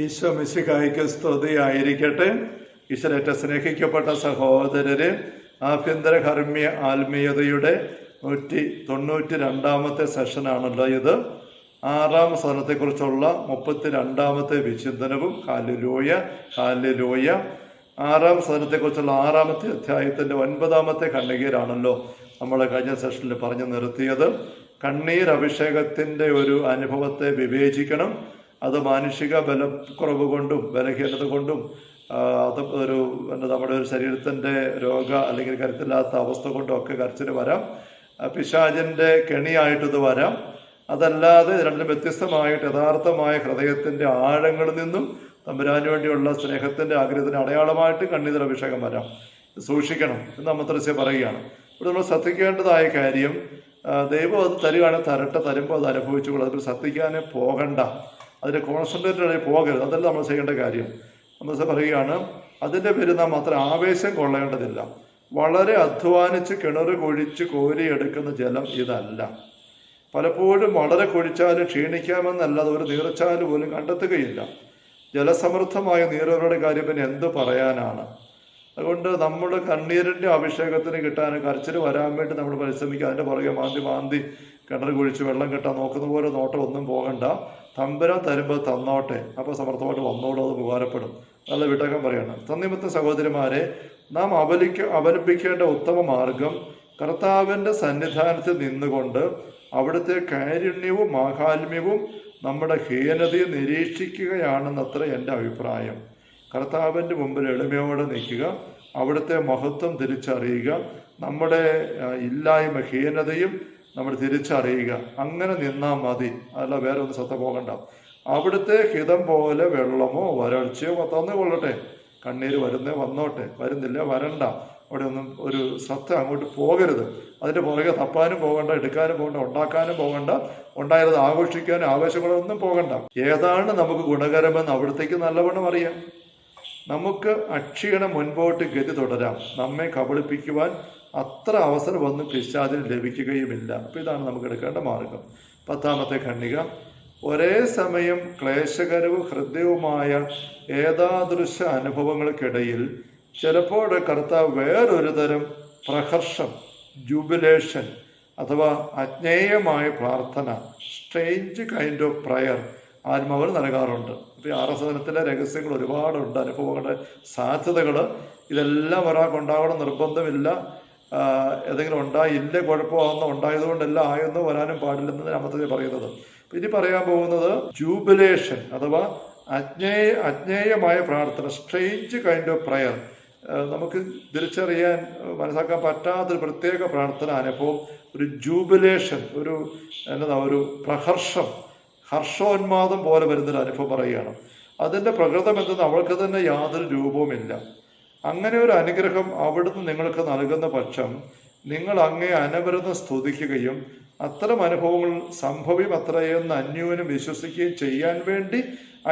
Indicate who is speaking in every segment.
Speaker 1: ഈശോ മിശിഹായ്ക്ക് സ്തുതിയായിരിക്കട്ടെ. ഈശ്വരേറ്റ സ്നേഹിക്കപ്പെട്ട സഹോദരരെ, ആഭ്യന്തര കർമ്മ്യ ആത്മീയതയുടെ 192 സെഷനാണല്ലോ ഇത്. 6ാം സഹനത്തെക്കുറിച്ചുള്ള 32ാമത്തെ വിചിന്തനവും. Hallelujah, hallelujah. 6ാം സഹനത്തെക്കുറിച്ചുള്ള 6ാമത്തെ അധ്യായത്തിൻ്റെ 9ാമത്തെ ഖണ്ഡികയിലാണല്ലോ നമ്മൾ കഴിഞ്ഞ സെഷനിൽ പറഞ്ഞു നിർത്തിയത്. കണ്ണീർ അഭിഷേകത്തിൻ്റെ ഒരു അനുഭവത്തെ വിവേചിക്കണം. അത് മാനുഷിക ബലക്കുറവ് കൊണ്ടും ബലഹീനത കൊണ്ടും അത് നമ്മുടെ ഒരു ശരീരത്തിൻ്റെ രോഗ അല്ലെങ്കിൽ കരുത്തില്ലാത്ത അവസ്ഥ കൊണ്ടും ഒക്കെ കരച്ചിന് വരാം. പിശാചിൻ്റെ കെണിയായിട്ടിത് വരാം. അതല്ലാതെ രണ്ടും വ്യത്യസ്തമായിട്ട് യഥാർത്ഥമായ ഹൃദയത്തിൻ്റെ ആഴങ്ങളിൽ നിന്നും തമ്പുരാന് വേണ്ടിയുള്ള സ്നേഹത്തിൻ്റെ ആഗ്രഹത്തിന് അടയാളമായിട്ട് കണ്ണീർ അഭിഷേകം വരാം. സൂക്ഷിക്കണം എന്ന് അമ്മത്രസ്യ പറയുകയാണ്. ഇവിടെ നമ്മൾ ശ്രദ്ധിക്കേണ്ടതായ കാര്യം, ദൈവം അത് തരുവാണെങ്കിൽ തരുമ്പോൾ അത് അനുഭവിച്ചുകൊള്ളു. അതിൽ ശ്രദ്ധിക്കാനേ പോകണ്ട, അതിൻ്റെ കോൺസെൻട്രേറ്റഡ് പോകരുത്. അതല്ല നമ്മൾ ചെയ്യേണ്ട കാര്യം. നമ്മൾ പറയുകയാണ്, അതിൻ്റെ പേര് നാം അത്ര ആവേശം കൊള്ളേണ്ടതില്ല. വളരെ അധ്വാനിച്ച് കിണർ കുഴിച്ച് കോരിയെടുക്കുന്ന ജലം ഇതല്ല. പലപ്പോഴും വളരെ കുഴിച്ചാലും ക്ഷീണിക്കാമെന്നല്ലാതെ ഒരു നീർച്ചാല് പോലും കണ്ടെത്തുകയില്ല. ജലസമൃദ്ധമായ നീരുറവയുടെ കാര്യം പിന്നെ എന്ത് പറയാനാണ്? അതുകൊണ്ട് നമ്മൾ കണ്ണീരിൻ്റെ അഭിഷേകത്തിന് കിട്ടാൻ, കരച്ചിൽ വരാൻ വേണ്ടി നമ്മൾ പരിശ്രമിക്കുക. അതിൻ്റെ പുറകെ മാന്തി കിണർ കുഴിച്ച് വെള്ളം കിട്ടാൻ നോക്കുന്ന പോലെ നോട്ടം ഒന്നും പോകണ്ട. തമ്പുരാൻ തരുമ്പോൾ തന്നോട്ടെ, അപ്പോൾ സമർത്ഥമായിട്ട് വന്നോളൂ, അത് ഉപകാരപ്പെടും. നല്ല വിട്ടകം പറയണം. തന്നിമത്തെ സഹോദരിമാരെ, നാം അവലംബിക്കേണ്ട ഉത്തമ മാർഗം കർത്താവിൻ്റെ സന്നിധാനത്തിൽ നിന്നുകൊണ്ട് അവിടുത്തെ കാരുണ്യവും മാഹാത്മ്യവും നമ്മുടെ ഹീനതയെ നിരീക്ഷിക്കുകയാണെന്നത്ര എൻ്റെ അഭിപ്രായം. കർത്താവിൻ്റെ മുമ്പിൽ എളിമയോടെ നിൽക്കുക, അവിടുത്തെ മഹത്വം തിരിച്ചറിയുക, നമ്മുടെ ഇല്ലായ്മ ഹീനതയും നമ്മൾ തിരിച്ചറിയുക. അങ്ങനെ നിന്നാൽ മതി, അല്ല വേറെ ഒന്നും ശ്രദ്ധ പോകണ്ട. അവിടുത്തെ ഹിതം പോലെ വെള്ളമോ വരൾച്ചയോ തന്നുകൊള്ളട്ടെ. കണ്ണീര് വരുന്നേ വന്നോട്ടെ, വരുന്നില്ല വരണ്ട. അവിടെ ഒന്നും ഒരു ശ്രദ്ധ അങ്ങോട്ട് പോകരുത്. അതിൻ്റെ പുറകെ തപ്പാനും പോകണ്ട, എടുക്കാനും പോകണ്ട, ഉണ്ടാക്കാനും പോകണ്ട, ഉണ്ടായത് ആഘോഷിക്കാനും ആവേശങ്ങളൊന്നും പോകണ്ട. ഏതാണ് നമുക്ക് ഗുണകരമെന്ന് അവിടത്തേക്ക് നല്ലവണ്ണം അറിയാം. നമുക്ക് അക്ഷീണം മുൻപോട്ട് ഗതി തുടരാം. നമ്മെ കബളിപ്പിക്കുവാൻ അത്ര അവസരമൊന്നും പിശാചിന് ലഭിക്കുകയുമില്ല. അപ്പം ഇതാണ് നമുക്ക് എടുക്കേണ്ട മാർഗം. 10ാമത്തെ ഖണ്ഡിക, ഒരേ സമയം ക്ലേശകരവും ഹൃദയവുമായ ഏതാദൃശ അനുഭവങ്ങൾക്കിടയിൽ ചിലപ്പോൾ കർത്താവ് വേറൊരു തരം പ്രഹർഷം, ജൂബിലേഷൻ അഥവാ അജ്ഞേയമായ പ്രാർത്ഥന, സ്ട്രേഞ്ച് കൈൻഡ് ഓഫ് പ്രയർ ആത്മാവിൽ നൽകാറുണ്ട്. അപ്പോൾ ഈ 6 സഹനത്തിലെ രഹസ്യങ്ങൾ ഒരുപാടുണ്ട്, അനുഭവങ്ങളുടെ സാധ്യതകൾ. ഇതെല്ലാം ഒരാൾക്കുണ്ടാകണം നിർബന്ധമില്ല. ഏതെങ്കിലും ഉണ്ടായില്ലേ കുഴപ്പമാകുന്ന, ഉണ്ടായതുകൊണ്ടല്ല ആയെന്നോ വരാനും പാടില്ലെന്ന് അമ്മത്തെ പറയുന്നത്. ഇനി പറയാൻ പോകുന്നത് ജൂബിലേഷൻ അഥവാ അജ്ഞേയമായ പ്രാർത്ഥന, സ്ട്രേഞ്ച് കൈൻഡ് ഓഫ് പ്രയർ. നമുക്ക് തിരിച്ചറിയാൻ മനസ്സിലാക്കാൻ പറ്റാത്തൊരു പ്രത്യേക പ്രാർത്ഥന അനുഭവം, ഒരു ജൂബിലേഷൻ, ഒരു പ്രഹർഷം, ഹർഷോന്മാദം പോലെ വരുന്നൊരു അനുഭവം പറയുകയാണ്. അതിൻ്റെ പ്രകൃതം എന്തെന്ന് അവൾക്ക് തന്നെ യാതൊരു രൂപവുമില്ല. അങ്ങനെ ഒരു അനുഗ്രഹം അവിടുന്ന് നിങ്ങൾക്ക് നൽകുന്ന പക്ഷം നിങ്ങൾ അങ്ങേ അനവരതം സ്തുതിക്കുകയും അത്തരം അനുഭവങ്ങൾ സംഭവിയും അന്യോന്യം വിശ്വസിക്കുകയും ചെയ്യാൻ വേണ്ടി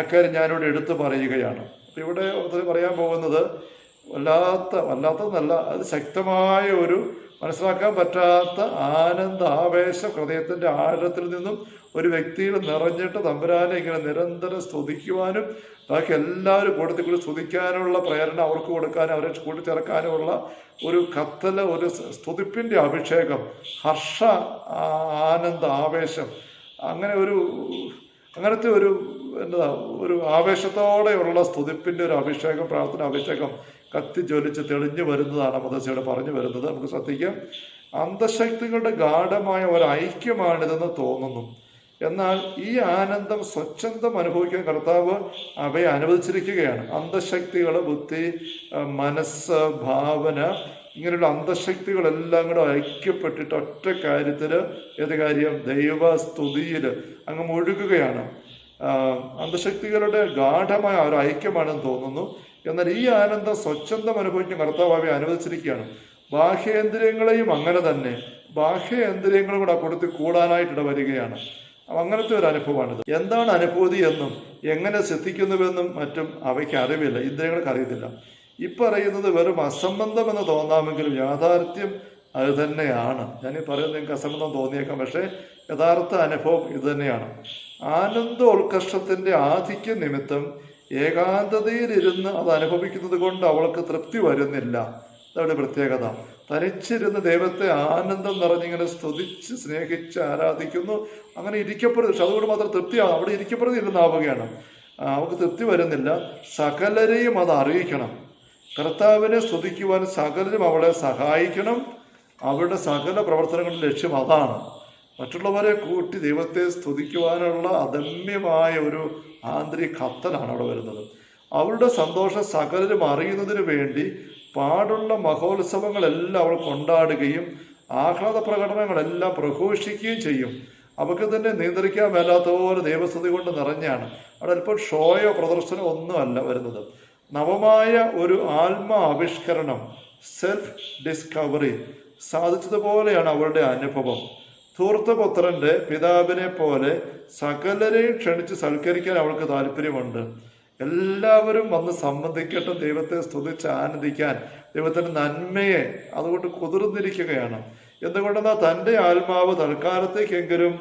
Speaker 1: അക്കാര്യം ഞാനിവിടെ എടുത്തു പറയുകയാണ്. അപ്പം ഇവിടെ പറയാൻ പോകുന്നത് വല്ലാത്തതെന്നല്ല, അത് ശക്തമായ ഒരു മനസ്സിലാക്കാൻ പറ്റാത്ത ആനന്ദ ആവേശം ഹൃദയത്തിൻ്റെ ആഴത്തിൽ നിന്നും ഒരു വ്യക്തിയിൽ നിറഞ്ഞിട്ട് തമ്പുരാനെ ഇങ്ങനെ നിരന്തരം സ്തുതിക്കുവാനും ബാക്കി എല്ലാവരും കൂട്ടത്തിൽ സ്തുതിക്കാനുള്ള പ്രേരണ അവർക്ക് കൊടുക്കാനും അവരെ കൂട്ടിച്ചേർക്കാനുമുള്ള ഒരു കത്തല്, ഒരു സ്തുതിപ്പിൻ്റെ അഭിഷേകം, ഹർഷ ആനന്ദ ആവേശം, അങ്ങനത്തെ ഒരു ആവേശത്തോടെയുള്ള സ്തുതിപ്പിൻ്റെ ഒരു അഭിഷേകം, പ്രാർത്ഥന അഭിഷേകം കത്തിജ്വലിച്ച് തെളിഞ്ഞു വരുന്നതാണ് മദർസയുടെ പറഞ്ഞു വരുന്നത്. നമുക്ക് ശ്രദ്ധിക്കാം. അന്തശക്തികളുടെ ഗാഢമായ ഒരു ഐക്യമാണിതെന്ന് തോന്നുന്നു. എന്നാൽ ഈ ആനന്ദം സ്വച്ഛന്തം അനുഭവിക്കാൻ കർത്താവ് അവയെ അനുവദിച്ചിരിക്കുകയാണ്. അന്തശക്തികൾ, ബുദ്ധി, മനസ്സ്, ഭാവന, ഇങ്ങനെയുള്ള അന്തശക്തികളെല്ലാം കൂടെ ഐക്യപ്പെട്ടിട്ട് ഒറ്റ കാര്യത്തിൽ, ഏത് കാര്യം? ദൈവസ്തുതിയിൽ അങ്ങ് മുഴുകുകയാണ്. അന്തശക്തികളുടെ ഗാഢമായ ഒരു ഐക്യമാണെന്ന് തോന്നുന്നു. എന്നാൽ ഈ ആനന്ദം സ്വച്ഛന്തം അനുഭവിക്കാൻ കർത്താവ് അവയെ അനുവദിച്ചിരിക്കുകയാണ്. ബാഹ്യേന്ദ്രിയങ്ങളെയും അങ്ങനെ തന്നെ, ബാഹ്യേന്ദ്രിയങ്ങളും കൂടെ കൊടുത്ത് കൂടാനായിട്ട് വരികയാണ്. അങ്ങനത്തെ ഒരു അനുഭവമാണിത്. എന്താണ് അനുഭൂതി എന്നും എങ്ങനെ സിദ്ധിക്കുന്നുവെന്നും മറ്റും അവയ്ക്ക് അറിവില്ല, ഇന്ദ്രിയങ്ങൾക്ക് അറിയത്തില്ല. പറയുന്നത് വെറും അസംബന്ധം എന്ന് തോന്നാമെങ്കിലും യാഥാർത്ഥ്യം അത് തന്നെയാണ്. ഞാനീ പറയുന്നത് നിങ്ങൾക്ക് അസംബന്ധം തോന്നിയേക്കാം, പക്ഷേ യഥാർത്ഥ അനുഭവം ഇത് തന്നെയാണ്. ആനന്ദോത്കർഷത്തിൻ്റെ ആധിക്യ നിമിത്തം ഏകാന്തതയിലിരുന്ന് അത് അനുഭവിക്കുന്നത് കൊണ്ട് അവൾക്ക് തൃപ്തി വരുന്നില്ല. അതാണ് പ്രത്യേകത. തനിച്ചിരുന്ന് ദൈവത്തെ ആനന്ദം നിറഞ്ഞിങ്ങനെ സ്തുതിച്ച് സ്നേഹിച്ച് ആരാധിക്കുന്നു. അങ്ങനെ ഇരിക്കപ്പെടുന്നു. പക്ഷെ അതുകൊണ്ട് മാത്രം തൃപ്തിയാകും. അവിടെ ഇരിക്കപ്പെടുന്ന ഇരുന്നാവുകയാണ്. അവൾക്ക് തൃപ്തി വരുന്നില്ല. സകലരെയും അത് അറിയിക്കണം. കർത്താവിനെ സ്തുതിക്കുവാൻ സകലരും അവളെ സഹായിക്കണം. അവരുടെ സകല പ്രവർത്തനങ്ങളുടെ ലക്ഷ്യം അതാണ്. മറ്റുള്ളവരെ കൂട്ടി ദൈവത്തെ സ്തുതിക്കുവാനുള്ള അദമ്യമായ ഒരു ആന്തരിക കത്തലാണ് അവിടെ വരുന്നത്. അവളുടെ സന്തോഷം സകലരും അറിയുന്നതിന് വേണ്ടി പാടുള്ള മഹോത്സവങ്ങളെല്ലാം അവൾ കൊണ്ടാടുകയും ആഹ്ലാദ പ്രകടനങ്ങളെല്ലാം പ്രഘോഷിക്കുകയും ചെയ്യും. അവൾക്ക് തന്നെ നിയന്ത്രിക്കാൻ മേലാത്ത പോലെ ദൈവസ്തുതി കൊണ്ട് നിറഞ്ഞാണ്. അവിടെ അല്പം ഷോയോ പ്രദർശനമോ ഒന്നുമല്ല വരുന്നത്. നവമായ ഒരു ആത്മാവിഷ്കരണം, സെൽഫ് ഡിസ്കവറി സാധിച്ചതുപോലെയാണ് അവളുടെ അനുഭവം. ധൂർത്തപുത്രന്റെ പിതാവിനെ പോലെ സകലരെയും ക്ഷണിച്ച് സൽക്കരിക്കാൻ അവൾക്ക് താല്പര്യമുണ്ട്. എല്ലാവരും വന്ന് സംബന്ധിക്കട്ടെ, ദൈവത്തെ സ്തുതിച്ച് ആനന്ദിക്കാൻ, ദൈവത്തിൻ്റെ നന്മയെ അതുകൊണ്ട് കുതിർന്നിരിക്കുകയാണ്. എന്തുകൊണ്ടെന്നാൽ തൻ്റെ ആത്മാവ് തൽക്കാലത്തേക്കെങ്കിലും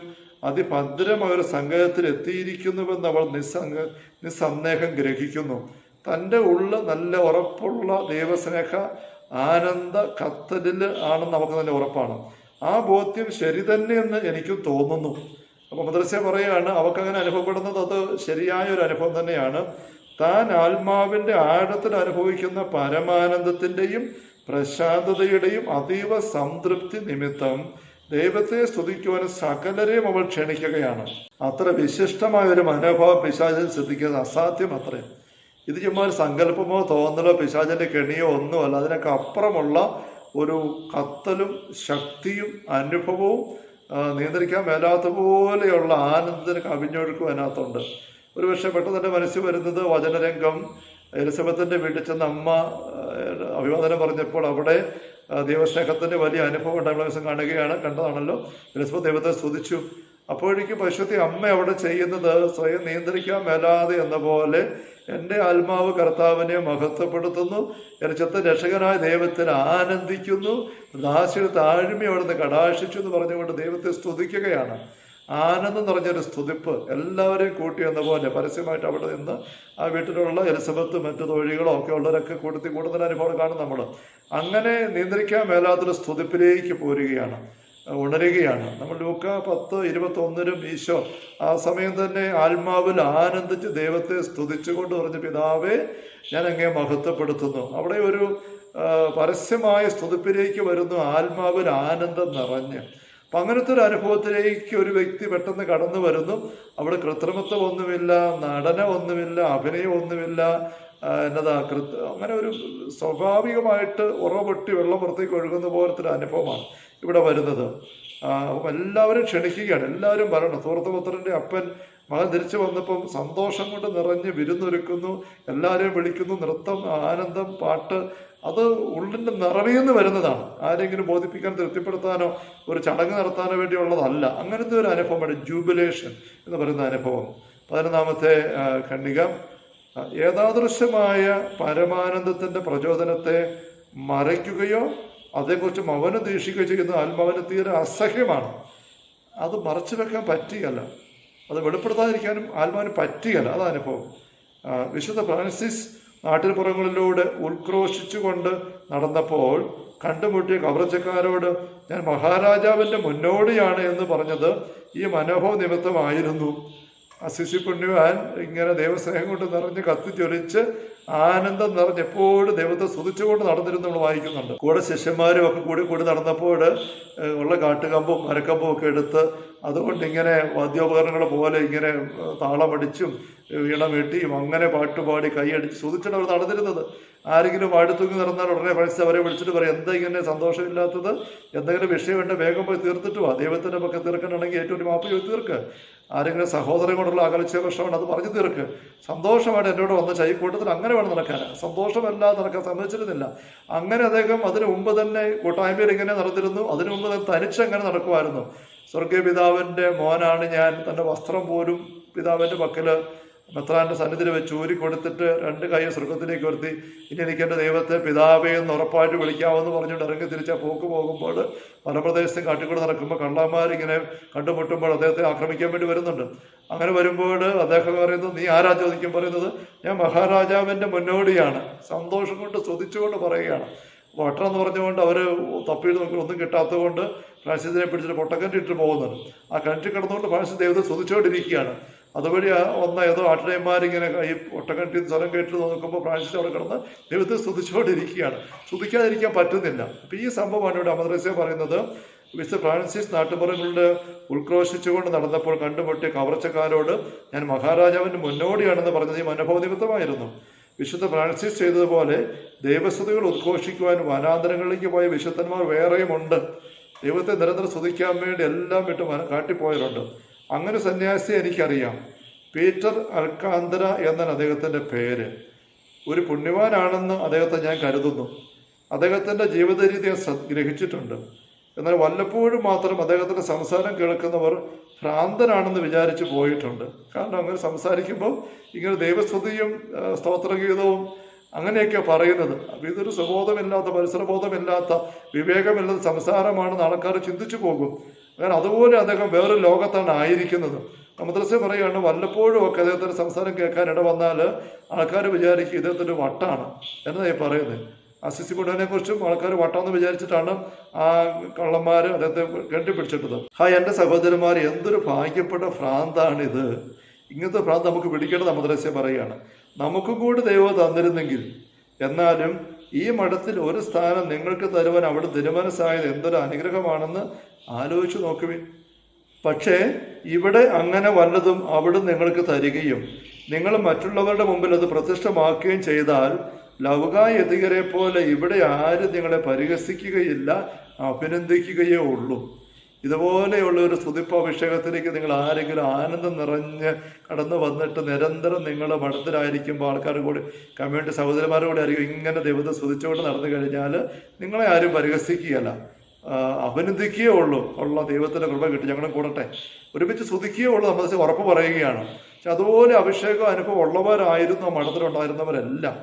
Speaker 1: അതിഭദ്രമായ ഒരു സംഗമത്തിൽ എത്തിയിരിക്കുന്നുവെന്ന് അവൾ നിസ്സന്ദേഹം ഗ്രഹിക്കുന്നു. തൻ്റെ നല്ല ഉറപ്പുള്ള ദൈവസ്നേഹ ആനന്ദ കത്തലിൽ ആണെന്ന് നമുക്ക് തന്നെ ഉറപ്പാണ്. ആ ബോധ്യം ശരി തന്നെയെന്ന് എനിക്കും തോന്നുന്നു. അപ്പോൾ മദ്രസ പറയുകയാണ്, അവക്കങ്ങനെ അനുഭവപ്പെടുന്നത് അത് ശരിയായ ഒരു അനുഭവം തന്നെയാണ്. താൻ ആത്മാവിൻ്റെ ആഴത്തിൽ അനുഭവിക്കുന്ന പരമാനന്ദത്തിൻ്റെയും പ്രശാന്തതയുടെയും അതീവ സംതൃപ്തി നിമിത്തം ദൈവത്തെ സ്തുതിക്കുവാൻ സകലരെയും അവൾ ക്ഷണിക്കുകയാണ്. അത്ര വിശിഷ്ടമായ ഒരു മനോഭാവം പിശാചിൽ ശ്രദ്ധിക്കുന്നത് അസാധ്യം അത്രയും. ഇത് ചുമ്മാ ഒരു സങ്കല്പമോ തോന്നലോ പിശാചിന്റെ കെണിയോ ഒന്നുമല്ല. അതിനൊക്കെ അപ്പുറമുള്ള ഒരു കത്തലും ശക്തിയും അനുഭവവും നിയന്ത്രിക്കാൻ മേലാത്ത പോലെയുള്ള ആനന്ദത്തിന് കവിഞ്ഞൊഴുക്കും അതിനകത്തുണ്ട്. ഒരു പക്ഷേ പെട്ടെന്ന് എൻ്റെ മനസ്സിൽ വരുന്നത് വചനരംഗം. എലിസബത്തിന്റെ വീട്ടിൽ ചെന്ന് അമ്മ അഭിവാദനം പറഞ്ഞപ്പോൾ അവിടെ ദൈവസ്നേഹത്തിന്റെ വലിയ അനുഭവം ഉണ്ടായ ദിവസം കാണുകയാണ്, കണ്ടതാണല്ലോ. എലിസബത്ത് ദൈവത്തെ സ്തുതിച്ചു. അപ്പോഴേക്കും പശുത്തി അമ്മ അവിടെ ചെയ്യുന്നത് സ്വയം നിയന്ത്രിക്കാൻ മേലാതെ എന്ന പോലെ എൻ്റെ ആത്മാവ് കർത്താവിനെ മഹത്വപ്പെടുത്തുന്നു, എരിച്ചത്തെ രക്ഷകനായ ദൈവത്തിൽ ആനന്ദിക്കുന്നു, ദാസിയുടെ താഴ്മ അവിടുന്ന് കടാക്ഷിച്ചു എന്ന് പറഞ്ഞുകൊണ്ട് ദൈവത്തെ സ്തുതിക്കുകയാണ്. ആനന്ദം നിറഞ്ഞൊരു സ്തുതിപ്പ് എല്ലാവരെയും കൂട്ടി എന്ന പോലെ പരസ്യമായിട്ട് അവിടെ നിന്ന് ആ വീട്ടിലുള്ള എലിസബത്ത് മറ്റു തൊഴികളോ ഒക്കെ ഉള്ളവരൊക്കെ കൂട്ടത്തിൽ കൂടുതൽ അനുഭവം കാണും. നമ്മൾ അങ്ങനെ നിയന്ത്രിക്കാൻ മേലാത്തൊരു സ്തുതിപ്പിലേക്ക് പോരുകയാണ്, ഉണരുകയാണ്. നമ്മൾ ലൂക്ക 10:21 ഈശോ ആ സമയം തന്നെ ആത്മാവിൽ ആനന്ദിച്ച് ദൈവത്തെ സ്തുതിച്ചുകൊണ്ട് പറഞ്ഞു, പിതാവേ ഞാൻ അങ്ങേ മഹത്വപ്പെടുത്തുന്നു. അവിടെ ഒരു പരസ്യമായ സ്തുതിപ്പിലേക്ക് വരുന്നു, ആത്മാവിൽ ആനന്ദം നിറഞ്ഞ്. അപ്പം അങ്ങനത്തെ ഒരു അനുഭവത്തിലേക്ക് ഒരു വ്യക്തി പെട്ടെന്ന് കടന്നു വരുന്നു. അവിടെ കൃത്രിമത്വം ഒന്നുമില്ല, നടനം ഒന്നുമില്ല, അഭിനയം ഒന്നുമില്ല, അങ്ങനെ ഒരു സ്വാഭാവികമായിട്ട് ഉറവൊട്ടി വെള്ളം പുറത്തേക്ക് ഒഴുകുന്ന പോലത്തെ ഒരു അനുഭവമാണ് ഇവിടെ വരുന്നത്. എല്ലാവരും ക്ഷണിക്കുകയാണ്, എല്ലാവരും വരണം. ധൂർത്തപുത്രന്റെ അപ്പൻ മകൻ തിരിച്ചു വന്നപ്പം സന്തോഷം കൊണ്ട് നിറഞ്ഞ് വിരുന്നൊരുക്കുന്നു, എല്ലാവരെയും വിളിക്കുന്നു. നൃത്തം, ആനന്ദം, പാട്ട്, അത് ഉള്ളിൻ്റെ നിറവിന്ന് വരുന്നതാണ്. ആരെങ്കിലും ബോധിപ്പിക്കാൻ, തൃപ്തിപ്പെടുത്താനോ ഒരു ചടങ്ങ് നടത്താനോ വേണ്ടിയുള്ളതല്ല. അങ്ങനത്തെ ഒരു അനുഭവമാണ് ജൂബിലേഷൻ എന്ന് പറയുന്ന അനുഭവം. 11-ാമത്തെ ഖണ്ഡിക, ഏതാദൃശമായ പരമാനന്ദത്തിൻ്റെ പ്രചോദനത്തെ മറയ്ക്കുകയോ അതേക്കുറിച്ച് മൗനം ദീക്ഷിക്കുകയോ ചെയ്യുന്ന ആത്മാവിന് തീരെ അസഹ്യമാണ്. അത് മറച്ചു വെക്കാൻ പറ്റുകയല്ല, അത് വെളിപ്പെടുത്താതിരിക്കാനും ആത്മാവിന് പറ്റുകയല്ല. അത് അനുഭവം. വിശുദ്ധ ഫ്രാൻസിസ് നാട്ടിൻപുറങ്ങളിലൂടെ ഉത്ക്രോശിച്ചുകൊണ്ട് നടന്നപ്പോൾ കണ്ടുമുട്ടിയ കവർച്ചക്കാരോട് ഞാൻ മഹാരാജാവിൻ്റെ മുന്നോടിയാണ് എന്ന് പറഞ്ഞത് ഈ മനോഭാവ നിമിത്തമായിരുന്നു. അസിസി പുണ്യവാൻ ഇങ്ങനെ ദൈവസ്നേഹം കൊണ്ട് നിറഞ്ഞ് കത്തിച്ചൊലിച്ച് ആനന്ദം നിറഞ്ഞ് എപ്പോഴും ദൈവത്തെ സ്തുതിച്ചുകൊണ്ട് നടന്നിരുന്നു നമ്മൾ വായിക്കുന്നുണ്ട്. കൂടെ ശിഷ്യന്മാരും ഒക്കെ കൂടി നടന്നപ്പോൾ ഉള്ള കാട്ടുകമ്പും മരക്കമ്പും ഒക്കെ എടുത്ത് അതുകൊണ്ട് ഇങ്ങനെ വാദ്യോപകരണങ്ങൾ പോലെ ഇങ്ങനെ താളമടിച്ചും വീണമീട്ടിയും അങ്ങനെ പാട്ടുപാടി കൈയടിച്ച് സ്തുതിച്ചിട്ട് അവർ നടന്നിരുന്നത്. ആരെങ്കിലും വാടിത്തൂങ്ങി നടന്നാൽ ഉടനെ പഠിച്ച് അവരെ വിളിച്ചിട്ട് പറയും, എന്താ ഇങ്ങനെ സന്തോഷമില്ലാത്തത്, എന്തെങ്കിലും വിഷയമുണ്ട് വേഗം പോയി തീർത്തിട്ട് വാ, ദൈവത്തിൻ്റെ പக்கம் തീർക്കണമെങ്കിൽ ഏറ്റവും മാപ്പ് ചോദിച്ച് തീർക്ക്. ആരെങ്കിലും സഹോദരൻ കൊണ്ടുള്ള അകൽച്ച പ്രശ്നമാണ്, അത് പറഞ്ഞു തീർക്ക്. സന്തോഷമായിട്ട് എന്നോട് വന്ന ചൈക്കൂട്ടത്തിൽ അങ്ങനെ വേണം നടക്കാൻ, സന്തോഷമല്ലാതെ നടക്കാൻ സമ്മതിച്ചിരുന്നില്ല. അങ്ങനെ അദ്ദേഹം അതിനു മുമ്പ് തന്നെ കൂട്ടായ്മയിൽ ഇങ്ങനെ നടന്നിരുന്നു. അതിനു മുമ്പ് തനിച്ചങ്ങനെ നടക്കുമായിരുന്നു. സ്വർഗീയ പിതാവിൻ്റെ മോനാണ് ഞാൻ, തൻ്റെ വസ്ത്രം പോലും പിതാവിൻ്റെ പക്കൽ മെത്രാന്റെ സന്നിധിയിൽ വെച്ച് ഊരി കൊടുത്തിട്ട് 2 കൈ സ്വർഗത്തിലേക്ക് ഉയർത്തി, ഇനി എനിക്ക് എൻ്റെ ദൈവത്തെ പിതാവേ എന്ന് ഉറപ്പായിട്ട് വിളിക്കാമെന്ന് പറഞ്ഞുകൊണ്ട് ഇറങ്ങി തിരിച്ച പോക്ക് പോകുമ്പോൾ മലപ്രദേശത്ത് കാട്ടിക്കൂടെ നടക്കുമ്പോൾ കള്ളന്മാരിങ്ങനെ കണ്ടുമുട്ടുമ്പോൾ അദ്ദേഹത്തെ ആക്രമിക്കാൻ വേണ്ടി വരുന്നുണ്ട്. അങ്ങനെ വരുമ്പോൾ അദ്ദേഹം പറയുന്നത്, നീ ആരാ ചോദിക്കും, പറയുന്നത് ഞാൻ മഹാരാജാവിൻ്റെ മുന്നോടിയാണ്. സന്തോഷം കൊണ്ട് സ്തുതിച്ചുകൊണ്ട് പറയുകയാണ്. വട്ടമെന്ന് പറഞ്ഞുകൊണ്ട് അവർ തപ്പി നോക്കി ഒന്നും കിട്ടാത്തത് കൊണ്ട് ഫ്രാൻസിസിനെ പിടിച്ചിട്ട് പൊട്ടക്കിണറ്റിട്ട് പോകുന്നുണ്ട്. ആ കിണറ്റിൽ കിടന്നുകൊണ്ട് ഫ്രാൻസിസ് ദൈവത്തെ സ്തുതിച്ചുകൊണ്ടിരിക്കുകയാണ്. അതുവഴി വന്ന ഏതോ ആട്ടിടയന്മാരിങ്ങനെ ഈ ഒട്ടക്കിണറ്റിൽ സ്വരം കേട്ട് നോക്കുമ്പോൾ ഫ്രാൻസിസ് അവിടെ കിടന്ന് ദൈവത്തെ സ്തുതിച്ചുകൊണ്ടിരിക്കുകയാണ്. സ്തുതിക്കാതിരിക്കാൻ പറ്റുന്നില്ല. അപ്പം ഈ സംഭവമാണ് ഇവിടെ അമദ്രസ്യ പറയുന്നത്. വിശുദ്ധ ഫ്രാൻസിസ് നാട്ടുപുറങ്ങളുടെ ഉദ്ഘോഷിച്ചുകൊണ്ട് നടന്നപ്പോൾ കണ്ടുമുട്ടിയ കവർച്ചക്കാരോട് ഞാൻ മഹാരാജാവിൻ്റെ മുന്നോടിയാണെന്ന് പറഞ്ഞത് ഈ മനോഭാവനിമിത്തമായിരുന്നു. വിശുദ്ധ ഫ്രാൻസിസ് ചെയ്തതുപോലെ ദൈവസ്തുതികൾ ഉദ്ഘോഷിക്കുവാൻ വനാന്തരങ്ങളിലേക്ക് പോയ വിശുദ്ധന്മാർ വേറെയുമുണ്ട്. ദൈവത്തെ നിരന്തരം സ്തുതിക്കാൻ വേണ്ടി എല്ലാം വിട്ട് കാട്ടിപ്പോയവരുണ്ട്. അങ്ങനെ സന്യാസിയെ എനിക്കറിയാം. പീറ്റർ അൽക്കാന്തര എന്നാണ് അദ്ദേഹത്തിൻ്റെ പേര്. ഒരു പുണ്യവാനാണെന്ന് അദ്ദേഹത്തെ ഞാൻ കരുതുന്നു. അദ്ദേഹത്തിൻ്റെ ജീവിത രീതി ഞാൻ ഗ്രഹിച്ചിട്ടുണ്ട്. എന്നാൽ വല്ലപ്പോഴും മാത്രം അദ്ദേഹത്തിൻ്റെ സംസാരം കേൾക്കുന്നവർ ഭ്രാന്തനാണെന്ന് വിചാരിച്ചു പോയിട്ടുണ്ട്. കാരണം അങ്ങനെ സംസാരിക്കുമ്പോൾ ഇങ്ങനെ ദൈവസ്തുതിയും സ്തോത്രഗീതവും അങ്ങനെയൊക്കെ പറയുന്നത്. അപ്പം ഇതൊരു സുബോധമില്ലാത്ത, പരിസരബോധമില്ലാത്ത, വിവേകമില്ലാത്ത സംസാരമാണെന്ന് ആൾക്കാർ ചിന്തിച്ചു പോകും. കാരണം അതുപോലെ അദ്ദേഹം വേറൊരു ലോകത്താണ് ആയിരിക്കുന്നത്. മദ്രസ പറയുകയാണ്, വല്ലപ്പോഴും ഒക്കെ അദ്ദേഹത്തിൻ്റെ സംസാരം കേൾക്കാൻ ഇട വന്നാൽ ആൾക്കാർ വിചാരിക്കും ഇദ്ദേഹത്തിൻ്റെ വട്ടാണ് എന്നതായി പറയുന്നത്. അസിസി മുഴുവനെ കുറിച്ചും ആൾക്കാർ വട്ടാന്ന് വിചാരിച്ചിട്ടാണ് ആ കള്ളന്മാർ അദ്ദേഹത്തെ കെട്ടിപ്പിടിച്ചിട്ടത്. എൻ്റെ സഹോദരന്മാർ, എന്തൊരു ഭാഗ്യപ്പെട്ട ഭ്രാന്താണിത്. ഇങ്ങനത്തെ ഭ്രാന്ത് നമുക്ക് പിടിക്കേണ്ടത് മദ്രസ പറയുകയാണ്. നമുക്കും കൂടി ദൈവം തന്നിരുന്നെങ്കിൽ. എന്നാലും ഈ മഠത്തിൽ ഒരു സ്ഥാനം നിങ്ങൾക്ക് തരുവാൻ അവിടെ തിരുമനസ്സായത് എന്തൊരു അനുഗ്രഹമാണെന്ന് ആലോചിച്ച് നോക്കുവിൻ. പക്ഷേ ഇവിടെ അങ്ങനെ വല്ലതും അവിടെ നിങ്ങൾക്ക് തരികയും നിങ്ങൾ മറ്റുള്ളവരുടെ മുമ്പിൽ അത് പ്രതിഷ്ഠമാക്കുകയും ചെയ്താൽ ലൗകായതികരെ പോലെ ഇവിടെ ആരും നിങ്ങളെ പരിഹസിക്കുകയില്ല, അഭിനന്ദിക്കുകയേ ഉള്ളൂ. ഇതുപോലെയുള്ള ഒരു സ്തുതിപ്പഭിഷേകത്തിലേക്ക് നിങ്ങൾ ആരെങ്കിലും ആനന്ദം നിറഞ്ഞ് കടന്നു വന്നിട്ട് നിരന്തരം നിങ്ങൾ മഠത്തിലായിരിക്കുമ്പോൾ ആൾക്കാർ കൂടി കമ്മ്യൂണിറ്റി സഹോദരന്മാരുടെ കൂടെ ആയിരിക്കും ഇങ്ങനെ ദൈവത്തെ സ്തുതിച്ചുകൊണ്ട് നടന്നു കഴിഞ്ഞാൽ നിങ്ങളെ ആരും പരിഹസിക്കുകയല്ല, അഭിനന്ദിക്കുകയേ ഉള്ളൂ. ഉള്ള ദൈവത്തിൻ്റെ കൃപ കിട്ടി ഞങ്ങളും കൂടട്ടെ, ഒരുമിച്ച് സ്തുതിക്കുകയേ ഉള്ളൂ. നമ്മൾ ഉറപ്പ് പറയുകയാണ്. പക്ഷെ അതുപോലെ അഭിഷേകം അനുഭവം ഉള്ളവരായിരുന്നു ആ മഠത്തിലുണ്ടായിരുന്നവരെല്ലാം.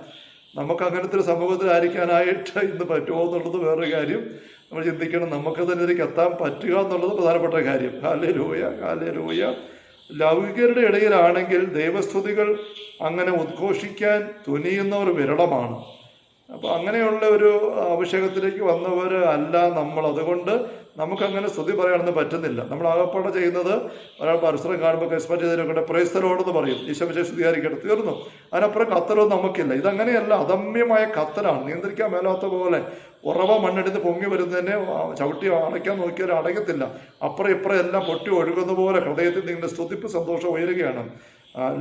Speaker 1: നമുക്ക് അങ്ങനത്തെ ഒരു സമൂഹത്തിലായിരിക്കാനായിട്ട് ഇന്ന് പറ്റുമോ എന്നുള്ളത് വേറൊരു കാര്യം. നമ്മൾ ചിന്തിക്കണം, നമുക്ക് തന്നെ എത്താൻ പറ്റുക എന്നുള്ളത് പ്രധാനപ്പെട്ട കാര്യം. Hallelujah, hallelujah. ലൗകികരുടെ ഇടയിലാണെങ്കിൽ ദൈവസ്തുതികൾ അങ്ങനെ ഉദ്ഘോഷിക്കാൻ തുനിയുന്നവർ വിരളമാണ്. അപ്പോൾ അങ്ങനെയുള്ള ഒരു അഭിഷേകത്തിലേക്ക് വന്നവർ അല്ല നമ്മൾ. അതുകൊണ്ട് നമുക്കങ്ങനെ സ്തുതി പറയാനൊന്നും പറ്റുന്നില്ല. നമ്മൾ ആകപ്പാടെ ചെയ്യുന്നത് ഒരാൾ പരസ്പരം കാണുമ്പോൾ ക്രിസ്മസ് ചെയ്തതിനൊക്കെ പ്രൈസ്തലോടെന്ന് പറയും, ഈശോമിശിഹായെ സ്തുതിയായിരിക്കട്ടെ, തീർന്നു. അതിനപ്പുറം കത്തലൊന്നും നമുക്കില്ല. ഇതങ്ങനെയല്ല, അദമ്യമായ കത്തലാണ്. നിയന്ത്രിക്കാൻ മേലാത്ത പോലെ ഉറവ മണ്ണെടുത്ത് പൊങ്ങി വരുന്നതിനെ ചവിട്ടി അടയ്ക്കാൻ നോക്കിയാൽ അടയത്തില്ല. അപ്പുറം ഇപ്പുറം എല്ലാം പൊട്ടി ഒഴുകുന്ന പോലെ ഹൃദയത്തിൽ നിങ്ങളുടെ സ്തുതിപ്പ് സന്തോഷം ഉയരുകയാണ്.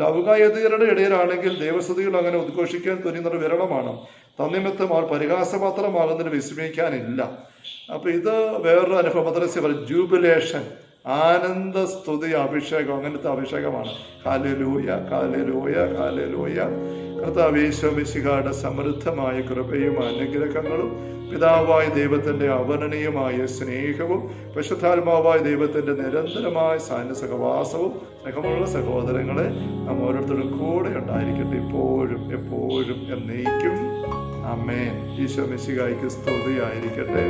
Speaker 1: ലൗകായതികരുടെ ഇടയിലാണെങ്കിൽ ദൈവസ്തുതികൾ അങ്ങനെ ഉദ്ഘോഷിക്കാൻ തുനിയുന്നത് വിരളമാണ്. തന്നിമിത്തം അവർ പരിഹാസപാത്രമാകുന്നതിന് വിസ്മയിക്കാനില്ല. അപ്പൊ ഇത് വേറൊരു അനുഭവം. മദ്രസ പറയും ജൂബിലേഷൻ, ആനന്ദ സ്തുതി അഭിഷേകം, അങ്ങനത്തെ അഭിഷേകമാണ്. Hallelujah, hallelujah, hallelujah. കർത്താവേ ഈശോ മിശിഹായുടെ സമൃദ്ധമായ കൃപയും അനുഗ്രഹങ്ങളും പിതാവായ ദൈവത്തിന്റെ അവർണനീയമായ സ്നേഹവും പരിശുദ്ധാത്മാവായ ദൈവത്തിന്റെ നിരന്തരമായ സഹവാസവും സ്നേഹമുള്ള സഹോദരങ്ങളെ നാം ഓരോരുത്തരും കൂടെ ഉണ്ടായിരിക്കട്ടെ, ഇപ്പോഴും എപ്പോഴും എന്നേക്കും. ആമേൻ. ഈശോ മിശിഹായ്ക്ക് സ്തുതിയായിരിക്കട്ടെ.